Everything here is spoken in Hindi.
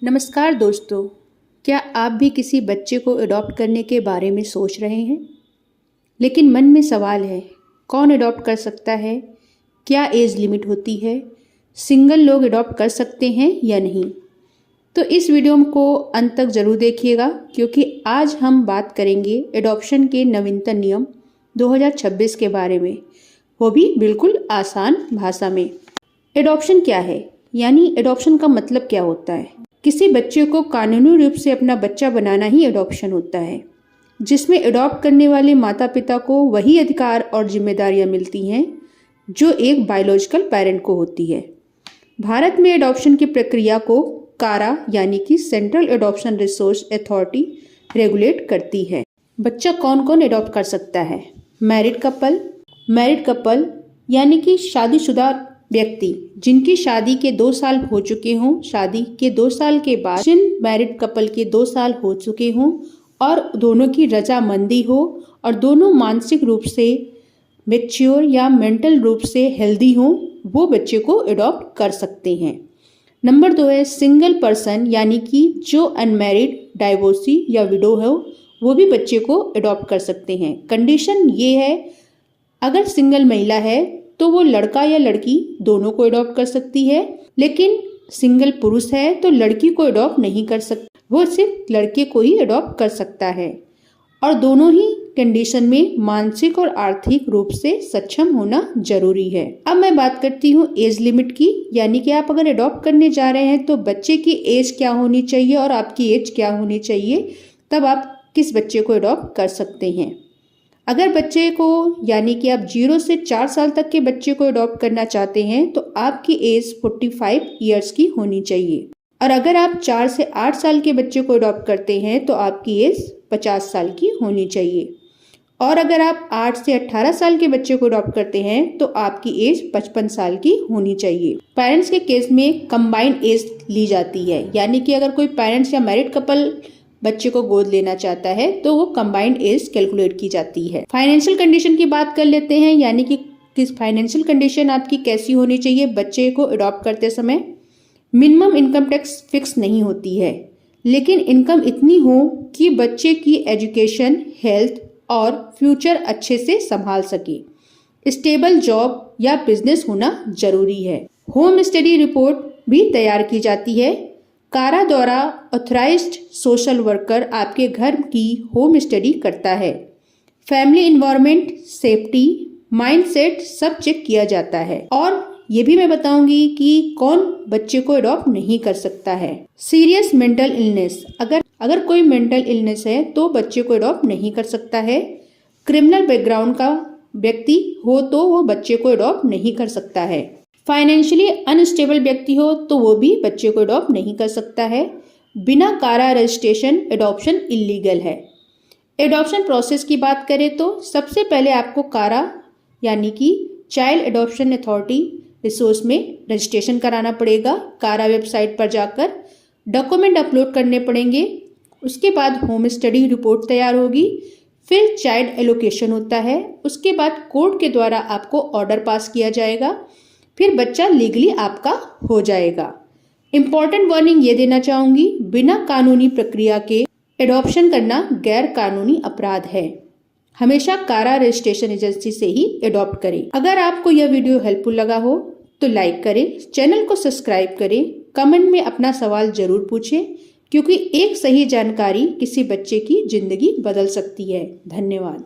नमस्कार दोस्तों, क्या आप भी किसी बच्चे को अडॉप्ट करने के बारे में सोच रहे हैं? लेकिन मन में सवाल है, कौन अडॉप्ट कर सकता है? क्या एज लिमिट होती है? सिंगल लोग अडॉप्ट कर सकते हैं या नहीं? तो इस वीडियो को अंत तक ज़रूर देखिएगा, क्योंकि आज हम बात करेंगे अडॉप्शन के नवीनतम नियम 2026 के बारे में, वो भी बिल्कुल आसान भाषा में। अडॉप्शन क्या है, यानी अडॉप्शन का मतलब क्या होता है? किसी बच्चे को कानूनी रूप से अपना बच्चा बनाना ही अडॉप्शन होता है, जिसमें अडॉप्ट करने वाले माता पिता को वही अधिकार और जिम्मेदारियां मिलती हैं जो एक बायोलॉजिकल पेरेंट को होती है। भारत में अडॉप्शन की प्रक्रिया को कारा यानी कि central adoption resource authority regulate करती है। बच्चा कौन कौन अडॉप्ट कर सकता है? मैरिड कपल यानी कि शादीशुदा व्यक्ति जिनकी शादी के 2 साल हो चुके हों, शादी के 2 साल के बाद जिन मैरिड कपल के 2 साल हो चुके हों और दोनों की रजामंदी हो और दोनों मानसिक रूप से मैच्योर या मेंटल रूप से हेल्दी हों, वो बच्चे को अडॉप्ट कर सकते हैं। नंबर 2 है सिंगल पर्सन, यानी कि जो अनमैरिड, डाइवोर्सी या विडो हो, वो भी बच्चे को अडॉप्ट कर सकते हैं। कंडीशन ये है, अगर सिंगल महिला है तो वो लड़का या लड़की दोनों को अडॉप्ट कर सकती है, लेकिन सिंगल पुरुष है तो लड़की को अडॉप्ट नहीं कर सकता, वो सिर्फ लड़के को ही अडॉप्ट कर सकता है। और दोनों ही कंडीशन में मानसिक और आर्थिक रूप से सक्षम होना जरूरी है। अब मैं बात करती हूँ एज लिमिट की, यानी कि आप अगर अडॉप्ट करने जा रहे हैं तो बच्चे की एज क्या होनी चाहिए और आपकी एज क्या होनी चाहिए, तब आप किस बच्चे को अडॉप्ट कर सकते हैं। अगर बच्चे को, यानी कि आप 0 से 4 साल तक के बच्चे को अडॉप्ट करना चाहते हैं तो आपकी एज 45 ईयर्स की होनी चाहिए, और अगर आप 4 से 8 साल के बच्चे को अडॉप्ट करते हैं तो आपकी एज 50 साल की होनी चाहिए, और अगर आप 8 से 18 साल के बच्चे को अडॉप्ट करते हैं तो आपकी एज 55 साल की होनी चाहिए। पेरेंट्स के केस में कंबाइंड एज ली जाती है, यानी कि अगर कोई पेरेंट्स या मैरिड कपल बच्चे को गोद लेना चाहता है तो वो कंबाइंड एज कैलकुलेट की जाती है। फाइनेंशियल कंडीशन की बात कर लेते हैं, यानी कि किस फाइनेंशियल कंडीशन आपकी कैसी होनी चाहिए बच्चे को अडॉप्ट करते समय। मिनिमम इनकम टैक्स फिक्स नहीं होती है, लेकिन इनकम इतनी हो कि बच्चे की एजुकेशन, हेल्थ और फ्यूचर अच्छे से संभाल सके। स्टेबल जॉब या बिजनेस होना जरूरी है। होम स्टडी रिपोर्ट भी तैयार की जाती है। कारा द्वारा ऑथराइज्ड सोशल वर्कर आपके घर की होम स्टडी करता है। फैमिली इन्वायरमेंट, सेफ्टी, माइंडसेट सब चेक किया जाता है। और ये भी मैं बताऊंगी कि कौन बच्चे को अडॉप्ट नहीं कर सकता है। सीरियस मेंटल इलनेस, अगर कोई मेंटल इलनेस है तो बच्चे को अडॉप्ट नहीं कर सकता है। क्रिमिनल बैकग्राउंड का व्यक्ति हो तो वो बच्चे को अडॉप्ट नहीं कर सकता है। फाइनेंशियली अनस्टेबल व्यक्ति हो तो वो भी बच्चे को अडॉप्ट नहीं कर सकता है। बिना कारा रजिस्ट्रेशन अडॉप्शन इलीगल है। अडॉप्शन प्रोसेस की बात करें तो सबसे पहले आपको कारा यानी कि चाइल्ड अडॉप्शन अथॉरिटी रिसोर्स में रजिस्ट्रेशन कराना पड़ेगा। कारा वेबसाइट पर जाकर डॉक्यूमेंट अपलोड करने पड़ेंगे। उसके बाद होम स्टडी रिपोर्ट तैयार होगी, फिर चाइल्ड एलोकेशन होता है। उसके बाद कोर्ट के द्वारा आपको ऑर्डर पास किया जाएगा, फिर बच्चा लीगली आपका हो जाएगा। इम्पॉर्टेंट वार्निंग ये देना चाहूंगी, बिना कानूनी प्रक्रिया के एडॉप्शन करना गैर कानूनी अपराध है। हमेशा कारा रजिस्ट्रेशन एजेंसी से ही एडॉप्ट करें। अगर आपको यह वीडियो हेल्पफुल लगा हो तो लाइक करें, चैनल को सब्सक्राइब करें, कमेंट में अपना सवाल जरूर पूछें, क्योंकि एक सही जानकारी किसी बच्चे की जिंदगी बदल सकती है। धन्यवाद।